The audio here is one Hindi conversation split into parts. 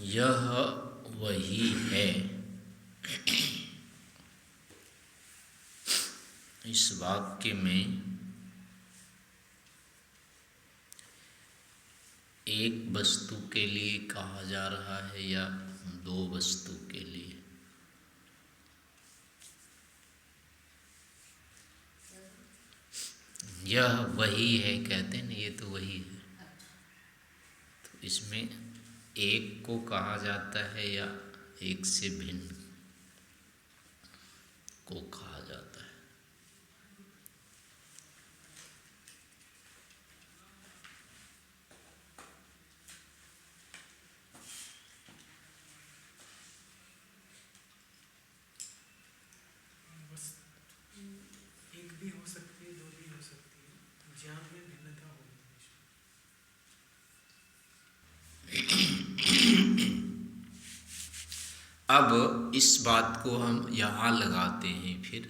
यह वही है। इस वाक्य में एक वस्तु के लिए कहा जा रहा है या दो वस्तु के लिए? यह वही है कहते हैं ना, ये तो वही है। तो इसमें एक को कहा जाता है या एक से भिन्न को कहा जाता है? एक भी हो सकती है, दो भी हो सकती है, ज्ञान में भिन्नता होगी। अब इस बात को हम यहाँ लगाते हैं। फिर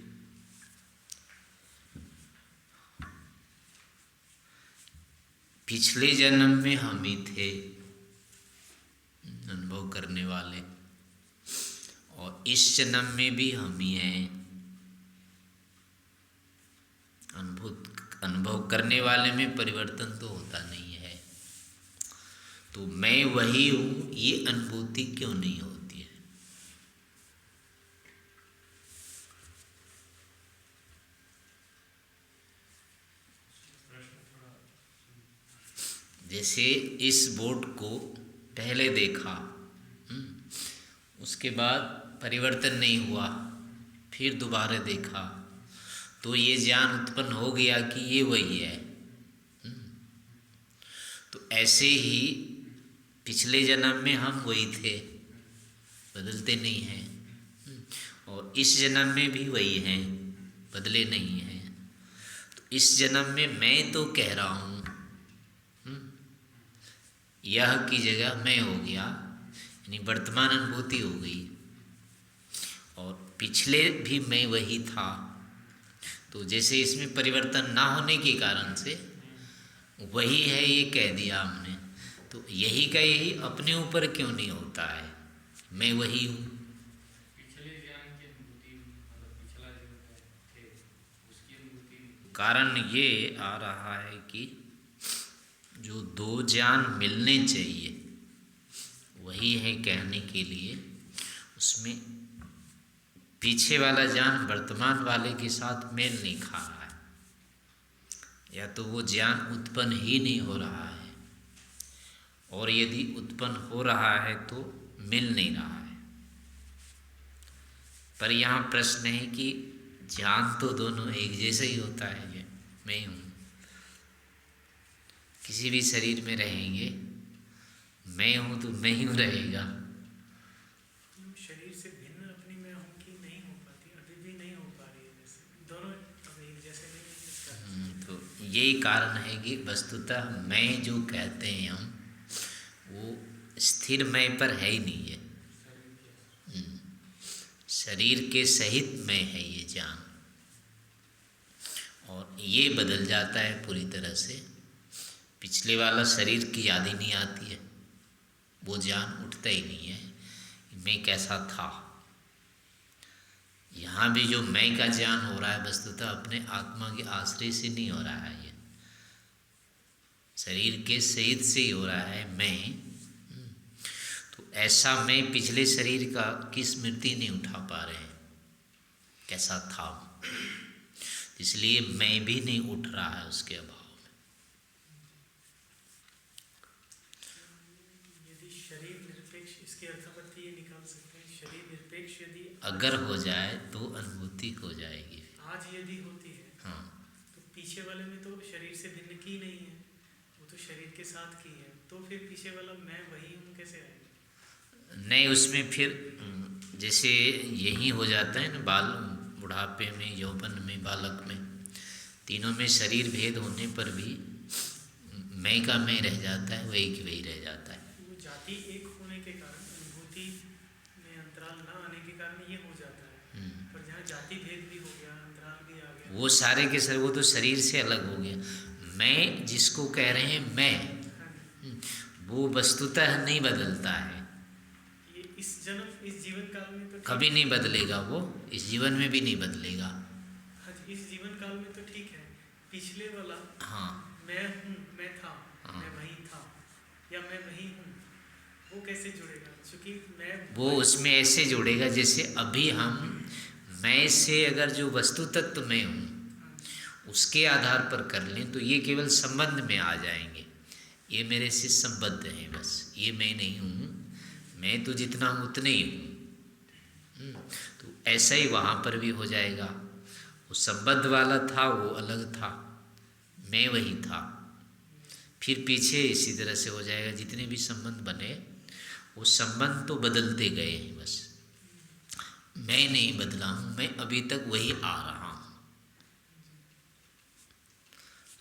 पिछले जन्म में हम ही थे अनुभव करने वाले, और इस जन्म में भी हम ही हैं। अनुभव करने वाले में परिवर्तन तो होता नहीं है। तो मैं वही हूँ, ये अनुभूति क्यों नहीं होती है? जैसे इस बोर्ड को पहले देखा, उसके बाद परिवर्तन नहीं हुआ, फिर दोबारा देखा, तो ये ज्ञान उत्पन्न हो गया कि ये वही है। तो ऐसे ही पिछले जन्म में हम वही थे, बदलते नहीं हैं, और इस जन्म में भी वही हैं, बदले नहीं हैं। तो इस जन्म में मैं तो कह रहा हूँ, यह की जगह मैं हो गया, यानी वर्तमान अनुभूति हो गई। और पिछले भी मैं वही था। तो जैसे इसमें परिवर्तन ना होने के कारण से वही है ये कह दिया हमने, तो यही का यही अपने ऊपर क्यों नहीं होता है? मैं वही हूँ। पिछले ज्ञान की अनुभूति, मतलब पिछला जो थे उसकी अनुभूति। कारण ये आ रहा है कि जो दो ज्ञान मिलने चाहिए वही है कहने के लिए, उसमें पीछे वाला ज्ञान वर्तमान वाले के साथ मेल नहीं खा रहा है, या तो वो ज्ञान उत्पन्न ही नहीं हो रहा है, और यदि उत्पन्न हो रहा है तो मिल नहीं रहा है। पर यहाँ प्रश्न है कि ज्ञान तो दोनों एक जैसे ही होता है। ये मैं हूँ, किसी भी शरीर में रहेंगे, मैं हूँ तो मैं ही रहेगा। शरीर से भिन्न अपनी मैं हूँ कि नहीं हो पाती, अभी भी नहीं हो पा रही है, जैसे दोनों अब एक जैसे नहीं। तो यही कारण है कि वस्तुतः मैं जो कहते हैं हम, वो स्थिर मैं पर है ही नहीं है। शरीर के सहित मैं है ये ज्ञान, और ये बदल जाता है पूरी तरह से। पिछले वाला शरीर की याद ही नहीं आती है, वो ज्ञान उठता ही नहीं है मैं कैसा था। यहाँ भी जो मैं का ज्ञान हो रहा है वस्तुतः अपने आत्मा के आश्रय से नहीं हो रहा है, ये शरीर के सहित से ही हो रहा है मैं। तो ऐसा मैं पिछले शरीर का की स्मृति नहीं उठा पा रहे हैं कैसा था, इसलिए मैं भी नहीं उठ रहा है उसके अभाव में। यदि शरीर निरपेक्ष, इसकी अर्थापत्ति ये निकाल सकते हैं, शरीर निरपेक्ष यदि अगर हो जाए तो अनुभूति हो जाएगी। आज यदि होती है, हाँ, तो पीछे वाले में तो शरीर से भिन्न की नहीं है, वो तो शरीर के साथ की है, तो फिर पीछे वाला मैं वही हूँ कैसे आएगा? नहीं, उसमें फिर जैसे यही हो जाता है ना, बाल बुढ़ापे में, यौवन में, बालक में, तीनों में शरीर भेद होने पर भी मैं का मैं रह जाता है, वही की वही रह जाता है। वो जाति एक होने के कारण, अनुभूति में अंतराल ना आने के कारण ये हो जाता है। पर जहाँ जाति भेद भी हो गया, अंतराल भी आ गया, वो सारे के सारे, वो तो शरीर से अलग हो गया। मैं जिसको कह रहे हैं मैं, वो वस्तुतः नहीं बदलता है, ये इस जन्म इस जीवन काल में तो कभी नहीं बदलेगा, वो इस जीवन में भी नहीं बदलेगा। हाँ जी, इस जीवन काल में तो ठीक है, पिछले वाला हाँ मैं हूँ, मैं था, हाँ। मैं वही था या मैं वही हूँ, वो कैसे जुड़ेगा? क्योंकि मैं वो उसमें ऐसे जोड़ेगा जैसे अभी हम मैं से अगर जो वस्तु तत्व मैं हूँ उसके आधार पर कर लें तो ये केवल संबंध में आ जाएंगे, ये मेरे से संबद्ध हैं, बस ये मैं नहीं हूँ, मैं तो जितना हूँ उतने ही हूँ। तो ऐसा ही वहाँ पर भी हो जाएगा, वो संबद्ध वाला था वो अलग था, मैं वही था। फिर पीछे इसी तरह से हो जाएगा, जितने भी संबंध बने वो संबंध तो बदलते गए हैं, बस मैं नहीं बदला हूँ, मैं अभी तक वही आ रहा हूँ।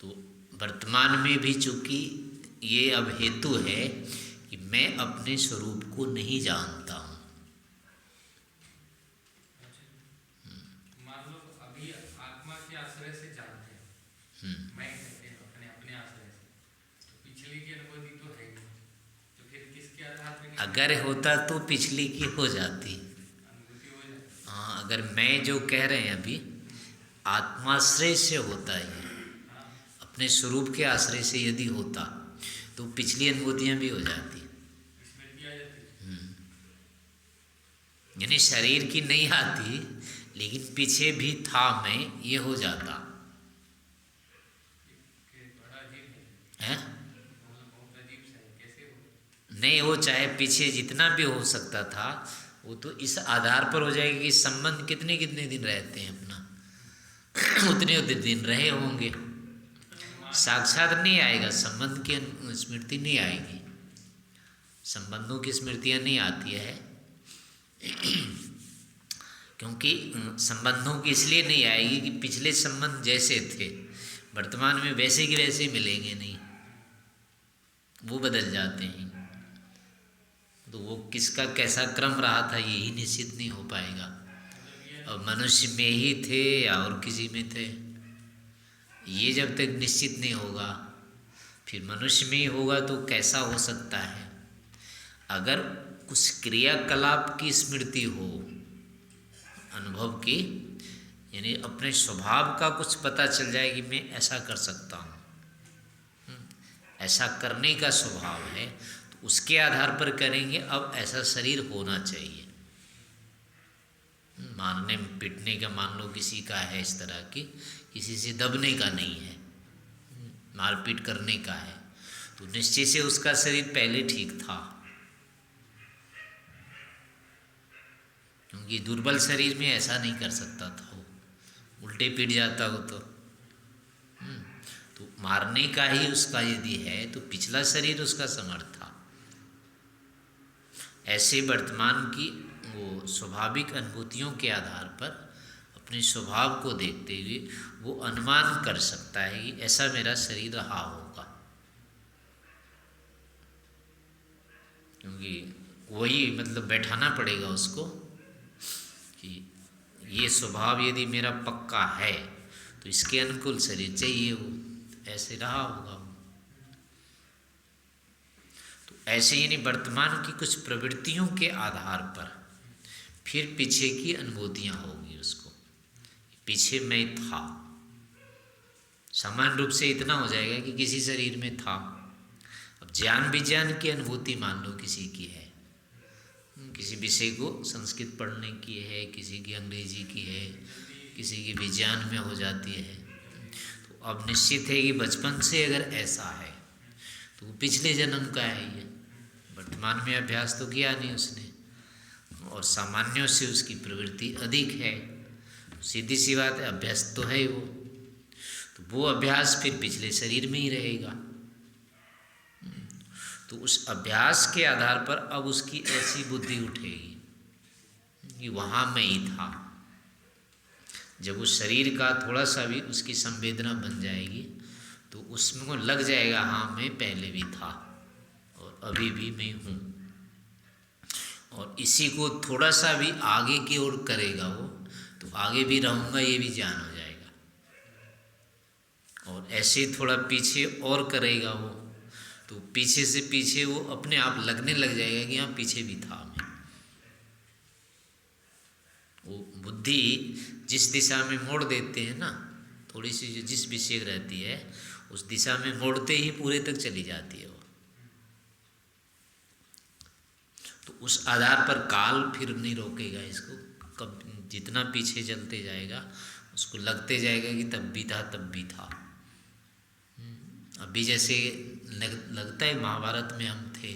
तो वर्तमान में भी चूंकि ये अब हेतु है कि मैं अपने स्वरूप को नहीं जानता हूँ। मान लो अभी आत्मा के आश्रय से जानते हैं, मैं कहते हैं अपने अपने आश्रय से, तो पिछली की अनुभूति तो है ही, तो फिर किसके आधार पर अगर होता तो पिछली की हो जाती। अनुभूति हो जाती? हाँ, अगर मैं जो कह रहे हैं अभी आत्माश्रय से होता है, अपने स्वरूप के आश्रय से यदि होता तो पिछली अनुभूतियाँ भी हो जाती। स्मृति आ जाती। यानी शरीर की नहीं आती, लेकिन पीछे भी था मैं, ये हो जाता बड़ा अजीब है। बहुत अजीब सा है, कैसे हो? नहीं, वो चाहे पीछे जितना भी हो सकता था, वो तो इस आधार पर हो जाएगा कि संबंध कितने कितने दिन रहते हैं अपना उतने उतने दिन रहे होंगे, साक्षात नहीं आएगा, संबंध की स्मृति नहीं आएगी, संबंधों की स्मृतियाँ नहीं आती है क्योंकि संबंधों की इसलिए नहीं आएगी कि पिछले संबंध जैसे थे वर्तमान में वैसे के वैसे मिलेंगे नहीं, वो बदल जाते हैं। तो वो किसका कैसा क्रम रहा था यही निश्चित नहीं हो पाएगा। अब मनुष्य में ही थे या और किसी में थे, ये जब तक निश्चित नहीं होगा, फिर मनुष्य में ही होगा तो कैसा हो सकता है। अगर कुछ क्रियाकलाप की स्मृति हो, अनुभव की, यानी अपने स्वभाव का कुछ पता चल जाए कि मैं ऐसा कर सकता हूँ, ऐसा करने का स्वभाव है, तो उसके आधार पर करेंगे अब ऐसा शरीर होना चाहिए। मारने पीटने का मान लो किसी का है, इस तरह की किसी से दबने का नहीं है, मारपीट करने का है, तो निश्चय से उसका शरीर पहले ठीक था, क्योंकि दुर्बल शरीर में ऐसा नहीं कर सकता था, वो उल्टे पीट जाता हो तो मारने का ही उसका यदि है तो पिछला शरीर उसका समर्थ था। ऐसे वर्तमान की वो स्वाभाविक अनुभूतियों के आधार पर अपने स्वभाव को देखते हुए वो अनुमान कर सकता है कि ऐसा मेरा शरीर रहा होगा, क्योंकि वही मतलब बैठाना पड़ेगा उसको कि ये स्वभाव यदि मेरा पक्का है तो इसके अनुकूल शरीर चाहिए, वो ऐसे रहा होगा। तो ऐसे यानी वर्तमान की कुछ प्रवृत्तियों के आधार पर फिर पीछे की अनुभूतियाँ होगी उसको, पीछे मैं था। सामान्य रूप से इतना हो जाएगा कि किसी शरीर में था। अब ज्ञान विज्ञान की अनुभूति मान लो किसी की है, किसी विषय को संस्कृत पढ़ने की है, किसी की अंग्रेजी की है, किसी की विज्ञान में हो जाती है, तो अब निश्चित है कि बचपन से अगर ऐसा है तो वो पिछले जन्म का है, ये वर्तमान में अभ्यास तो किया नहीं उसने, और सामान्यों से उसकी प्रवृत्ति अधिक है, सीधी सी बात है, अभ्यास तो है वो, तो वो अभ्यास फिर पिछले शरीर में ही रहेगा। तो उस अभ्यास के आधार पर अब उसकी ऐसी बुद्धि उठेगी कि वहाँ मैं ही था। जब उस शरीर का थोड़ा सा भी उसकी संवेदना बन जाएगी तो उसमें को लग जाएगा हाँ मैं पहले भी था और अभी भी मैं हूँ, और इसी को थोड़ा सा भी आगे की ओर करेगा वो तो आगे भी रहूँगा, ये भी ज्ञान हो जाएगा। ऐसे थोड़ा पीछे और करेगा वो, तो पीछे से पीछे वो अपने आप लगने लग जाएगा कि हाँ पीछे भी था मैं। वो बुद्धि जिस दिशा में मोड़ देते हैं ना, थोड़ी सी जो जिस विषय रहती है उस दिशा में मोड़ते ही पूरे तक चली जाती है वो। तो उस आधार पर काल फिर नहीं रोकेगा इसको, कब जितना पीछे चलते जाएगा उसको लगते जाएगा कि तब भी था तब भी था। अभी जैसे लगता है महाभारत में हम थे,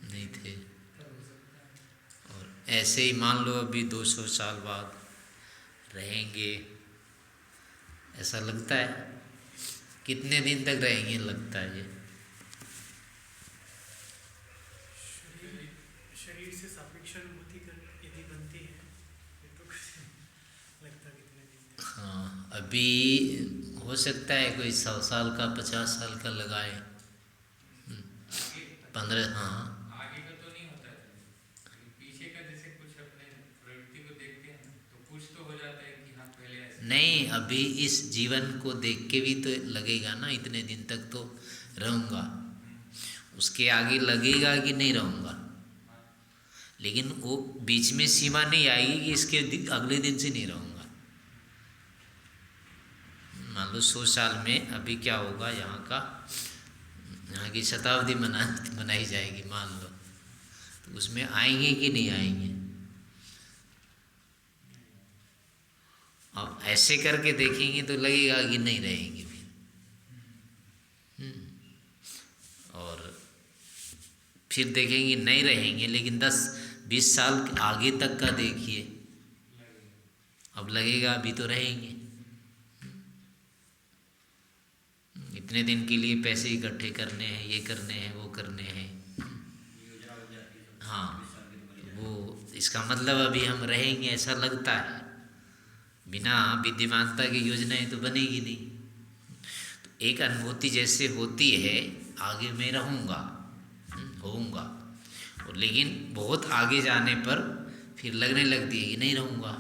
नहीं थे, और ऐसे ही मान लो अभी 200 साल बाद रहेंगे, ऐसा लगता है। कितने दिन तक रहेंगे लगता है ये? शरीर से सापेक्ष अनुभूति यदि बनती है तो लगता कितने दिन तक। हाँ, अभी हो सकता है कोई 100 साल का 50 साल का लगाए, 15, हाँ आगे का तो नहीं होता है, पीछे का जैसे कुछ अपने प्रवृत्ति को देखते हैं तो कुछ तो हो जाता है कि हाँ पहले ऐसे। नहीं, अभी इस जीवन को देख के भी तो लगेगा ना इतने दिन तक तो रहूँगा, उसके आगे लगेगा कि नहीं रहूँगा, लेकिन वो बीच में सीमा नहीं आएगी कि इसके अगले दिन से नहीं रहूँगा। मान लो 100 साल में अभी क्या होगा, यहाँ की शताब्दी मनाई जाएगी मान लो, तो उसमें आएंगे कि नहीं आएंगे? अब ऐसे करके देखेंगे तो लगेगा कि नहीं रहेंगे फिर। और फिर देखेंगे नहीं रहेंगे, लेकिन 10-20 साल आगे तक का देखिए, अब लगेगा अभी तो रहेंगे। इतने दिन के लिए पैसे इकट्ठे करने हैं, ये करने हैं, वो करने हैं, हाँ, वो इसका मतलब अभी हम रहेंगे ऐसा लगता है। बिना विद्यमानता की योजनाएं तो बनेगी नहीं। तो एक अनुभूति जैसे होती है आगे मैं रहूँगा, होऊंगा, और लेकिन बहुत आगे जाने पर फिर लगने लगती है कि नहीं रहूँगा।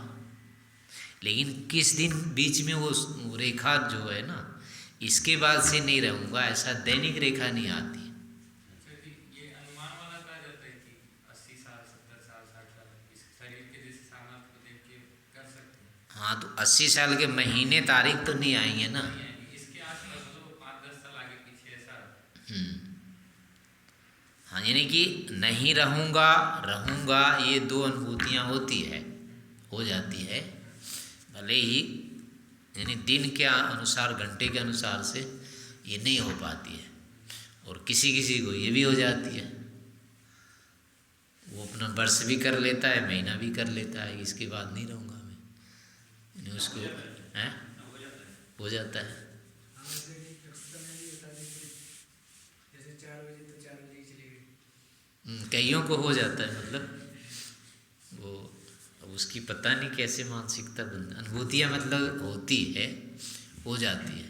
लेकिन किस दिन बीच में वो रेखा जो है ना, इसके बाद से नहीं रहूँगा, ऐसा दैनिक रेखा नहीं आती। ये अनुमान वाला कहा जाता है कि 80 साल 70 साल 60 साल इस शरीर के जैसे सामर्थ्य को देख के कर सकते हैं। हाँ, तो 80 साल के महीने तारीख तो नहीं आएंगे ना। इसके आसपास तो 5-10 साल आगे पीछे ऐसा। हाँ, यानी कि नहीं रहूँगा रहूँगा, ये दो अनुभूतियाँ होती है, हो जाती है, भले ही यानी दिन के अनुसार घंटे के अनुसार से ये नहीं हो पाती है, और किसी किसी को ये भी हो जाती है, वो अपना वर्ष भी कर लेता है, महीना भी कर लेता है, इसके बाद नहीं रहूँगा मैं, यानी उसको हैं हो जाता है। जैसे 4 बजे तो 4 बजे ही चले गए। कईयों को हो जाता है, मतलब वो अब उसकी पता नहीं कैसे मानसिकता बन, अनुभूतियाँ मतलब होती है, हो जाती है।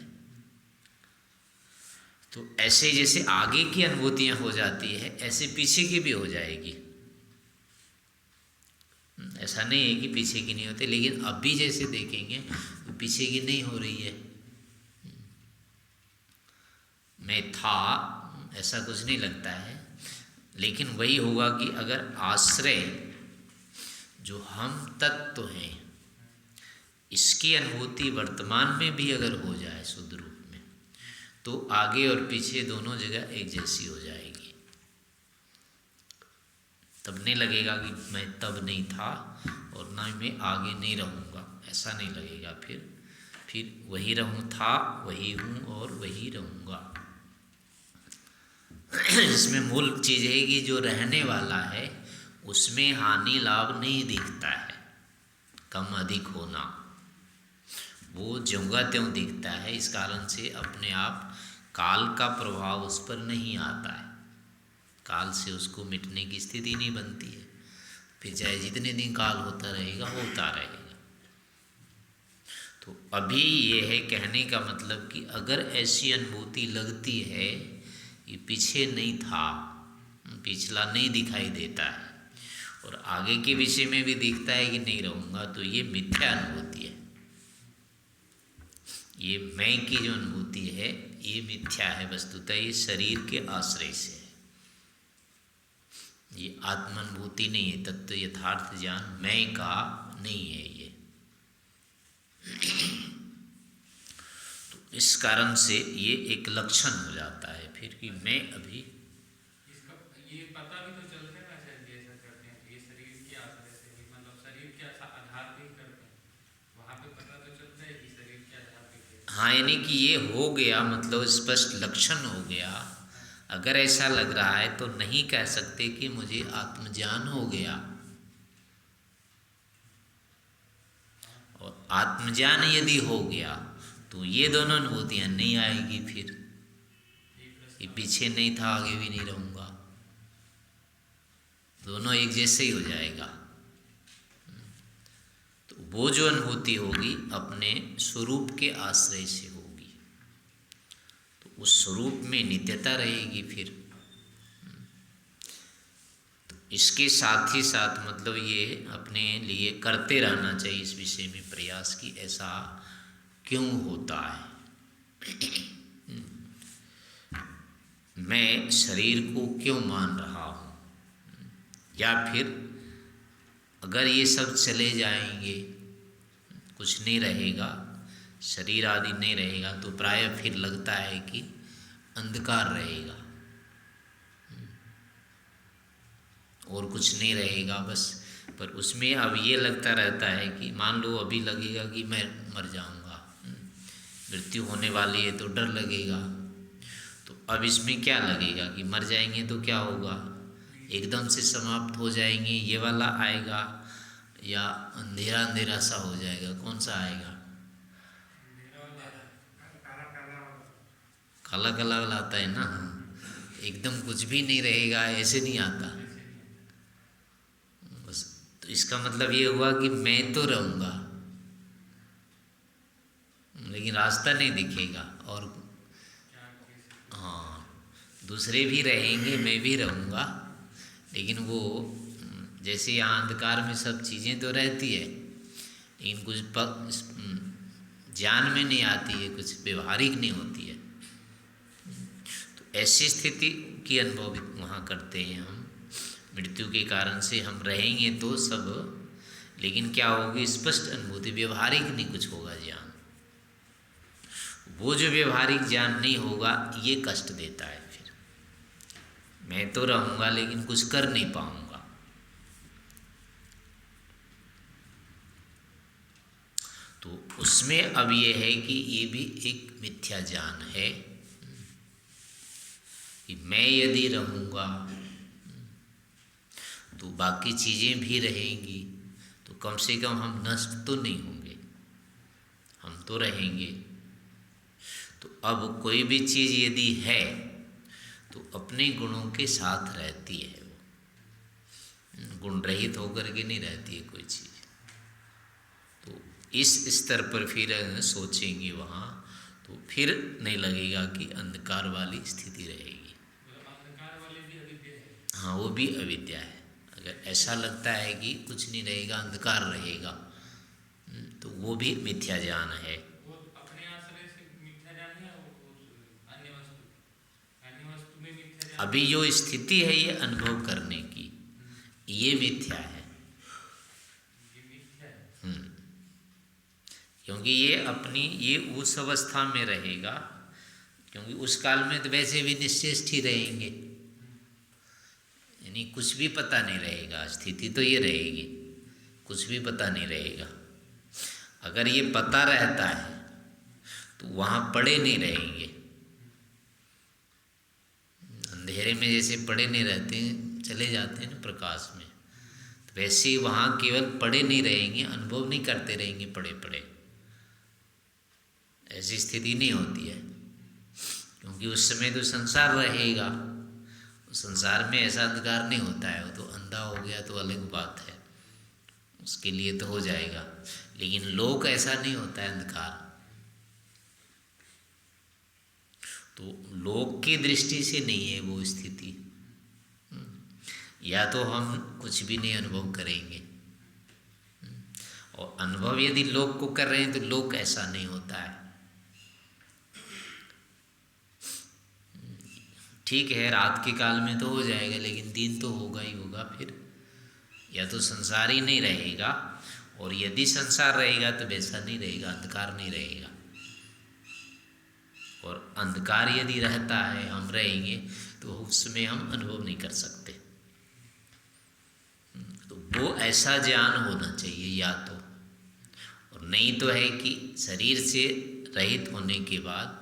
तो ऐसे जैसे आगे की अनुभूतियाँ हो जाती है, ऐसे पीछे की भी हो जाएगी। ऐसा नहीं है कि पीछे की नहीं होती, लेकिन अभी जैसे देखेंगे तो पीछे की नहीं हो रही है। मैं था ऐसा कुछ नहीं लगता है, लेकिन वही होगा कि अगर आश्रय जो हम तत्व हैं इसकी अनुभूति वर्तमान में भी अगर हो जाए शुद्ध रूप में, तो आगे और पीछे दोनों जगह एक जैसी हो जाएगी। तब नहीं लगेगा कि मैं तब नहीं था और ना मैं आगे नहीं रहूँगा, ऐसा नहीं लगेगा। फिर वही रहूँ, था वही हूँ और वही रहूँगा। इसमें मूल चीज़ है कि जो रहने वाला है उसमें हानि लाभ नहीं दिखता है, कम अधिक होना, वो ज्योंगा त्यों दिखता है। इस कारण से अपने आप काल का प्रभाव उस पर नहीं आता है, काल से उसको मिटने की स्थिति नहीं बनती है। फिर चाहे जितने दिन काल होता रहेगा होता रहेगा। तो अभी ये है कहने का मतलब कि अगर ऐसी अनुभूति लगती है कि पीछे नहीं था, पिछला नहीं दिखाई देता है, और आगे के विषय में भी दिखता है कि नहीं रहूँगा, तो ये मिथ्या अनुभूति है। ये मैं की जो अनुभूति है ये मिथ्या है, वस्तुतः ये शरीर के आश्रय से है, ये आत्मानुभूति नहीं है। तत्व यथार्थ ज्ञान मैं का नहीं है ये। तो इस कारण से ये एक लक्षण हो जाता है फिर कि मैं अभी इसका ये पता भी तो चलता है ना सर, जैसा करते हैं ये शरीर के आश्रय से, मतलब शरीर के आधार पे ही करते हैं, वहाँ पे पता तो चलता है कि शरीर के आधार पे करते हैं। हाँ, यानी कि ये हो गया, मतलब स्पष्ट लक्षण हो गया। अगर ऐसा लग रहा है तो नहीं कह सकते कि मुझे आत्मज्ञान हो गया। और आत्मज्ञान यदि हो गया तो ये दोनों अनुभूतियाँ नहीं आएगी, फिर ये पीछे नहीं था आगे भी नहीं रहूँगा, दोनों एक जैसे ही हो जाएगा। तो वो जो अनुभूति होगी अपने स्वरूप के आश्रय से होगी, तो उस स्वरूप में नित्यता रहेगी फिर। तो इसके साथ ही साथ मतलब ये अपने लिए करते रहना चाहिए इस विषय में प्रयास की ऐसा क्यों होता है। मैं शरीर को क्यों मान रहा हूँ, या फिर अगर ये सब चले जाएंगे, कुछ नहीं रहेगा, शरीर आदि नहीं रहेगा, तो प्रायः फिर लगता है कि अंधकार रहेगा और कुछ नहीं रहेगा बस। पर उसमें अब ये लगता रहता है कि मान लो अभी लगेगा कि मैं मर जाऊंगा, मृत्यु होने वाली है, तो डर लगेगा। तो अब इसमें क्या लगेगा कि मर जाएंगे तो क्या होगा, एकदम से समाप्त हो जाएंगे, ये वाला आएगा, या अंधेरा अंधेरा सा हो जाएगा, कौन सा आएगा? काला काला वाला आता है ना, एकदम कुछ भी नहीं रहेगा ऐसे नहीं आता बस। तो इसका मतलब ये हुआ कि मैं तो रहूँगा लेकिन रास्ता नहीं दिखेगा, और हाँ दूसरे भी रहेंगे, मैं भी रहूँगा, लेकिन वो जैसे यहाँ अंधकार में सब चीज़ें तो रहती है, लेकिन कुछ ज्ञान में नहीं आती है, कुछ व्यवहारिक नहीं होती है। तो ऐसी स्थिति की अनुभव वहाँ करते हैं हम। मृत्यु के कारण से हम रहेंगे तो सब, लेकिन क्या होगी, स्पष्ट अनुभूति, व्यवहारिक नहीं कुछ होगा ज्ञान। वो जो व्यवहारिक ज्ञान नहीं होगा ये कष्ट देता है फिर। मैं तो रहूँगा लेकिन कुछ कर नहीं पाऊँगा। तो उसमें अब ये है कि ये भी एक मिथ्या ज्ञान है कि मैं यदि रहूँगा तो बाकी चीज़ें भी रहेंगी, तो कम से कम हम नष्ट तो नहीं होंगे, हम तो रहेंगे। तो अब कोई भी चीज़ यदि है तो अपने गुणों के साथ रहती है, वो गुण रहित होकर के नहीं रहती है कोई चीज़। तो इस स्तर पर फिर सोचेंगे वहाँ, तो फिर नहीं लगेगा कि अंधकार वाली स्थिति रहेगी। अंधकार वाली भी अविद्या है। हाँ, वो भी अविद्या है। अगर ऐसा लगता है कि कुछ नहीं रहेगा, अंधकार रहेगा, तो वो भी मिथ्या ज्ञान है। वो अपने आश्रय से मिथ्या ज्ञान है, अन्य वस्तु में मिथ्या ज्ञान। अभी जो स्थिति है ये अनुभव करने की, ये मिथ्या है। क्योंकि ये अपनी ये उस अवस्था में रहेगा, क्योंकि उस काल में तो वैसे भी निश्चेष्ट ही रहेंगे, यानी कुछ भी पता नहीं रहेगा। स्थिति तो ये रहेगी, कुछ भी पता नहीं रहेगा। अगर ये पता रहता है तो वहाँ पड़े नहीं रहेंगे। अंधेरे में जैसे पड़े नहीं रहते हैं, चले जाते हैं ना प्रकाश में, तो वैसे ही वहाँ केवल पड़े नहीं रहेंगे, अनुभव नहीं करते रहेंगे पड़े पड़े। ऐसी स्थिति नहीं होती है, क्योंकि उस समय तो संसार रहेगा। उस संसार में ऐसा अंधकार नहीं होता है। वो तो अंधा हो गया तो अलग बात है, उसके लिए तो हो जाएगा, लेकिन लोक ऐसा नहीं होता है अंधकार। तो लोक की दृष्टि से नहीं है वो स्थिति। या तो हम कुछ भी नहीं अनुभव करेंगे। और अनुभव यदि लोक को कर रहे हैं तो लोक ऐसा नहीं होता है। ठीक है, रात के काल में तो हो जाएगा, लेकिन दिन तो होगा ही होगा। फिर या तो संसार ही नहीं रहेगा, और यदि संसार रहेगा तो वैसा नहीं रहेगा, अंधकार नहीं रहेगा। और अंधकार यदि रहता है, हम रहेंगे, तो उसमें हम अनुभव नहीं कर सकते। तो वो ऐसा ज्ञान होना चाहिए या तो, और नहीं तो है कि शरीर से रहित होने के बाद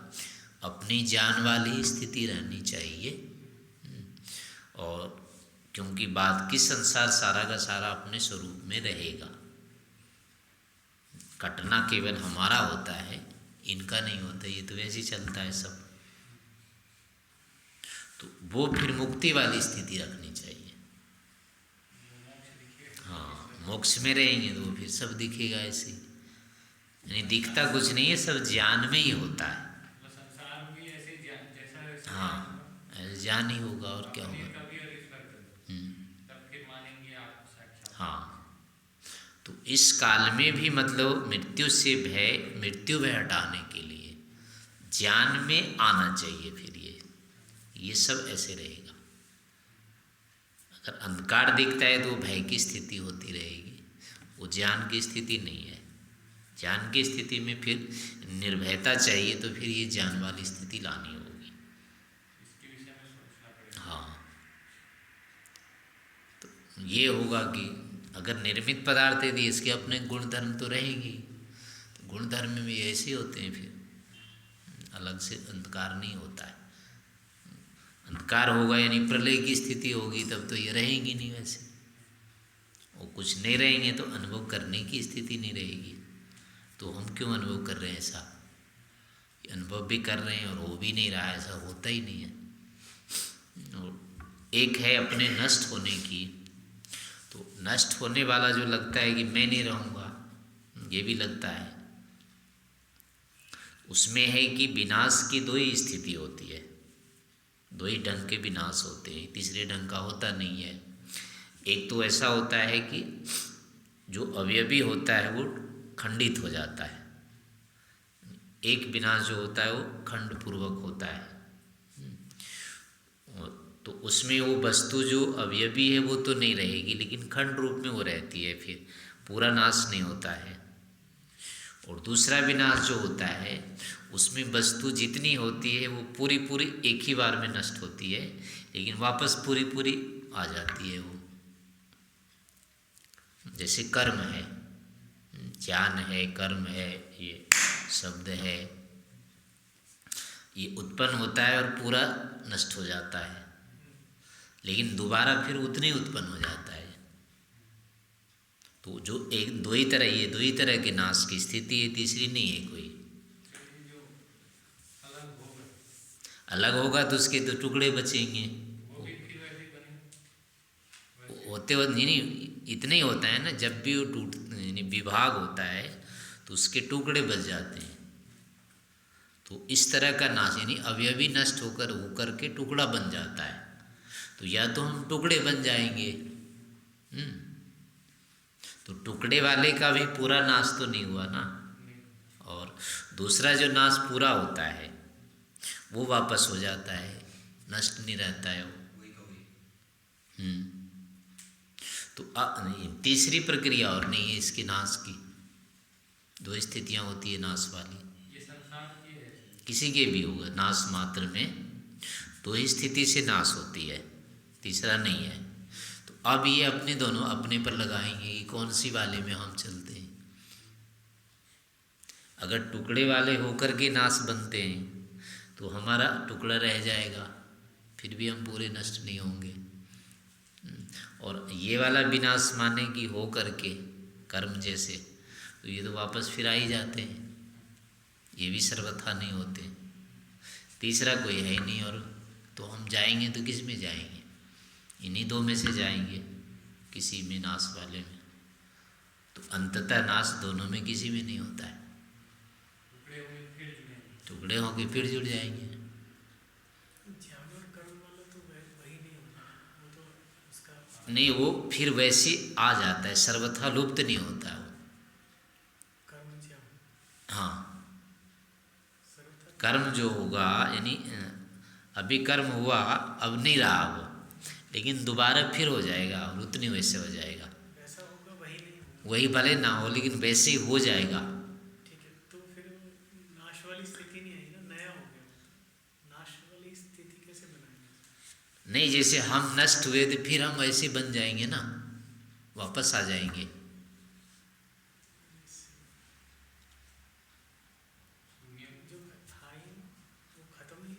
अपनी जान वाली स्थिति रहनी चाहिए। और क्योंकि बाद की संसार सारा का सारा अपने स्वरूप में रहेगा, कटना केवल हमारा होता है, इनका नहीं होता। ये तो वैसे ही चलता है सब। तो वो फिर मुक्ति वाली स्थिति रखनी चाहिए। हाँ, मोक्ष में रहेंगे तो फिर सब दिखेगा ऐसे, यानी दिखता कुछ नहीं है, सब ज्ञान में ही होता है। संसार भी ऐसे जैसा हाँ, ऐसे ज्ञान ही होगा और क्या होगा। तब फिर मानेंगे आप साक्षात। हाँ, तो इस काल में भी मतलब मृत्यु से भय, मृत्यु भय हटाने के लिए ज्ञान में आना चाहिए। फिर ये सब ऐसे रहेगा। अगर अंधकार दिखता है तो भय की स्थिति होती रहेगी, वो ज्ञान की स्थिति नहीं है। ज्ञान की स्थिति में फिर निर्भयता चाहिए, तो फिर ये ज्ञान वाली स्थिति लानी होगी। इसके विषय में सोचना पड़ेगा। हाँ, तो ये होगा कि अगर निर्मित पदार्थ है, इसके अपने गुण धर्म तो रहेंगे, तो गुण धर्म भी ऐसे होते हैं, फिर अलग से अंधकार नहीं होता है। अंधकार होगा यानी प्रलय की स्थिति होगी, तब तो ये रहेंगी नहीं। वैसे वो कुछ नहीं रहेंगे तो अनुभव करने की स्थिति नहीं रहेगी। तो हम क्यों अनुभव कर रहे हैं ऐसा? अनुभव भी कर रहे हैं और हो भी नहीं रहा है, ऐसा होता ही नहीं है। और एक है अपने नष्ट होने की, तो नष्ट होने वाला जो लगता है कि मैं नहीं रहूँगा, ये भी लगता है। उसमें है कि विनाश की दो ही स्थिति होती है, दो ही ढंग के विनाश होते हैं, तीसरे ढंग का होता नहीं है। एक तो ऐसा होता है कि जो अवयवी होता है वो खंडित हो जाता है। एक विनाश जो होता है वो खंड पूर्वक होता है। तो उसमें वो वस्तु जो अवयवी है वो तो नहीं रहेगी, लेकिन खंड रूप में वो रहती है, फिर पूरा नाश नहीं होता है। और दूसरा विनाश जो होता है उसमें वस्तु जितनी होती है वो पूरी पूरी एक ही बार में नष्ट होती है, लेकिन वापस पूरी पूरी आ जाती है वो। जैसे कर्म है, ज्ञान है, कर्म है, ये शब्द है, ये उत्पन्न होता है और पूरा नष्ट हो जाता है, लेकिन दोबारा फिर उतने उत्पन्न हो जाता है। तो जो एक दो ही तरह, ये दो ही तरह के नाश की स्थिति है, तीसरी नहीं है कोई। अलग होगा तो उसके तो टुकड़े बचेंगे, होते होते नहीं, इतने ही होता है ना। जब भी वो टूट यानी विभाग होता है तो उसके टुकड़े बच जाते हैं। तो इस तरह का नाश यानी अवयवी नष्ट होकर के टुकड़ा बन जाता है। तो या तो हम टुकड़े बन जाएंगे, तो टुकड़े वाले का भी पूरा नाश तो नहीं हुआ ना। और दूसरा जो नाश पूरा होता है वो वापस हो जाता है, नष्ट नहीं रहता है वो। तो तीसरी प्रक्रिया और नहीं है इसके नाश की। दो स्थितियां होती है नाश वाली, ये संसार की है, किसी के भी होगा। नाश मात्र में दो ही स्थिति से नाश होती है, तीसरा नहीं है। तो अब ये अपने दोनों अपने पर लगाएंगे कि कौन सी वाले में हम चलते हैं। अगर टुकड़े वाले होकर के नाश बनते हैं तो हमारा टुकड़ा रह जाएगा, फिर भी हम पूरे नष्ट नहीं होंगे। और ये वाला विनाश माने कि हो करके कर्म जैसे, तो ये तो वापस फिर आ ही जाते हैं, ये भी सर्वथा नहीं होते। तीसरा कोई है ही नहीं, और तो हम जाएंगे तो किस में जाएंगे? इन्हीं दो में से जाएंगे, किसी में नाश वाले में। तो अंततः नाश दोनों में किसी में नहीं होता है। टुकड़े होंगे फिर जुड़ जाएंगे। ज्ञान और कर्म वाला तो वही नहीं होगा, वो तो उसका नहीं, वो फिर वैसे आ जाता है, सर्वथा लुप्त नहीं होता है वो। कर्म ज्ञान हाँ, सर्वथा कर्म जो होगा यानी अभी कर्म हुआ, अब नहीं रहा वो, लेकिन दोबारा फिर हो जाएगा और उतनी वैसे हो जाएगा। वैसा होगा वही नहीं होगा। वही भले ना हो, लेकिन वैसे ही हो जाएगा। ठीक है, तो फिर वो नाश वाली स्थिति नहीं आई ना, नया हो गया वो तो। नाश वाली स्थिति कैसे बनाएंगे? नहीं, जैसे हम नष्ट हुए थे फिर हम वैसे बन जाएंगे ना, वापस आ जाएंगे। जो था ही वो खत्म ही,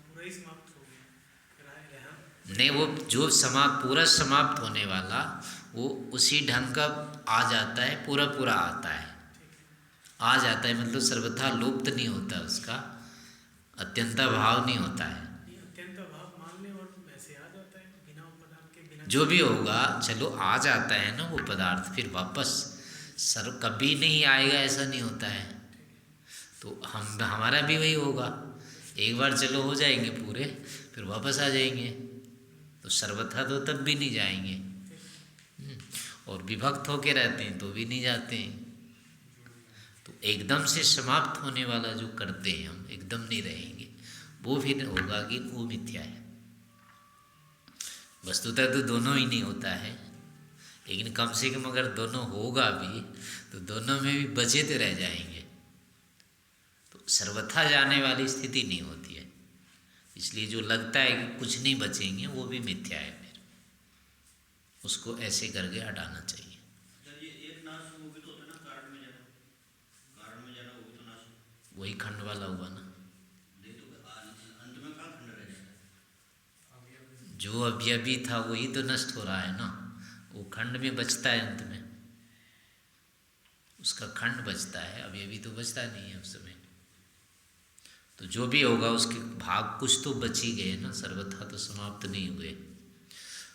पूरा ही समाप्त हो गया। रहा नहीं, वो जो पूरा समाप्त होने वाला वो उसी ढंग का आ जाता है, पूरा पूरा आता है, आ जाता है, मतलब सर्वथा लुप्त नहीं होता, उसका अत्यंता भाव नहीं होता है। ये अत्यंत अभाव मान ले और वैसे आ जाता है बिना पदार्थ के, बिना जो भी होगा चलो आ जाता है ना वो पदार्थ, फिर वापस कभी नहीं आएगा ऐसा नहीं होता है। तो हमारा भी वही होगा, एक बार चलो हो जाएंगे पूरे, फिर वापस आ जाएंगे, तो सर्वथा तो तब भी नहीं जाएंगे। और विभक्त होके रहते हैं तो भी नहीं जाते हैं। तो एकदम से समाप्त होने वाला जो करते हैं हम, एकदम नहीं रहेंगे, वो फिर होगा कि वो मिथ्या है। वस्तुतः तो दोनों ही नहीं होता है, लेकिन कम से कम अगर दोनों होगा भी तो दोनों में भी बचे तो रह जाएंगे। तो सर्वथा जाने वाली स्थिति नहीं होती है, इसलिए जो लगता है कि कुछ नहीं बचेंगे वो भी मिथ्या है, फिर उसको ऐसे करके हटाना चाहिए। ये एक नाश वो भी तो होता है ना, कारण में जाना, कारण में जाना वो भी तो नाश है। वही खंड वाला हुआ ना, नहीं तो अंत में कहाँ खंड रह जाता है? जो अभी था वही तो नष्ट हो रहा है ना, वो खंड में बचता है, अंत में उसका खंड बचता है, अभी तो बचता नहीं है उस समय। तो जो भी होगा उसके भाग कुछ तो बच ही गए ना, सर्वथा तो समाप्त नहीं हुए।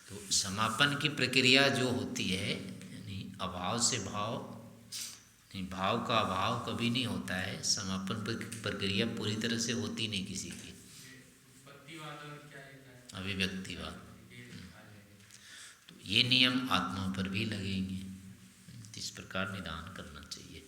तो समापन की प्रक्रिया जो होती है, यानी अभाव से भाव, नहीं भाव का अभाव कभी नहीं होता है, समापन प्रक्रिया पूरी तरह से होती नहीं किसी की, उत्पत्तिवाद और क्या है, अभिव्यक्तिवाद। ये आ जाएगा। तो ये नियम आत्मा पर भी लगेंगे, इस प्रकार निदान करना चाहिए।